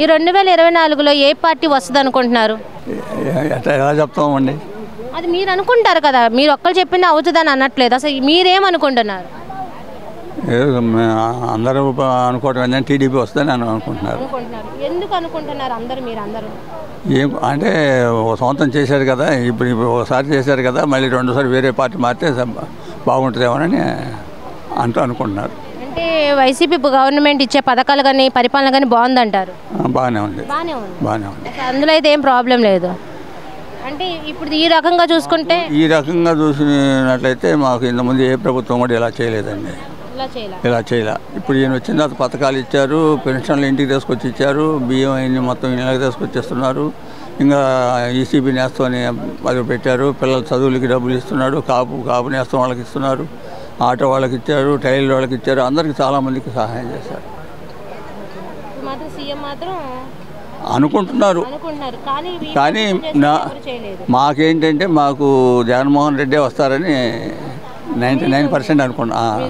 ఈ 2024లో ఏ పార్టీ వస్తుంది అనుకుంటున్నారు? ఎలా చెప్తామండి, అది మీరు అనుకుంటారు కదా, మీరు ఒక్కరు చెప్పింది అవుతుందని అనట్లేదు. అసలు మీరేమనుకుంటున్నారు? అందరూ అనుకోవటం ఏంటంటే టీడీపీ వస్తుందని అనుకుంటున్నారు. ఎందుకు అనుకుంటున్నారు అందరూ? మీరు అందరూ ఏం అంటే ఒక సంవత్సరం చేశారు కదా, ఇప్పుడు ఒకసారి చేశారు కదా, మళ్ళీ రెండోసారి వేరే పార్టీ మారితే బాగుంటుందేమోనని అనుకుంటున్నారు. అంటే వైసీపీ గవర్నమెంట్ ఇచ్చే పథకాలు కానీ పరిపాలన కానీ బాగుందంటారు? బాగానే ఉంది. అందులో అయితే ఏం ప్రాబ్లం లేదు. అంటే ఇప్పుడు ఈ రకంగా చూసినట్లయితే మాకు ఇంతకుముందు ఏ ప్రభుత్వం కూడా ఇలా చేయలేదండి. ఇలా చేయలే. ఇప్పుడు ఈయన వచ్చిన తర్వాత పథకాలు ఇచ్చారు, పెన్షన్లు ఇంటికి తీసుకొచ్చి ఇచ్చారు, బియ్యం అన్ని మొత్తం ఇళ్ళకి తీసుకొచ్చేస్తున్నారు. ఇంకా ఈసీబీ నేస్తం అని అది పెట్టారు, పిల్లల చదువులకి డబ్బులు ఇస్తున్నాడు, కాపు నేస్తం వాళ్ళకి ఇస్తున్నారు, ఆటో వాళ్ళకి ఇచ్చారు, టైలర్ వాళ్ళకి ఇచ్చారు, అందరికీ చాలామందికి సహాయం చేశారు. అనుకుంటున్నారు. కానీ మాకేంటంటే మాకు జగన్మోహన్ రెడ్డి వస్తారని 99% అనుకుంటున్నారు.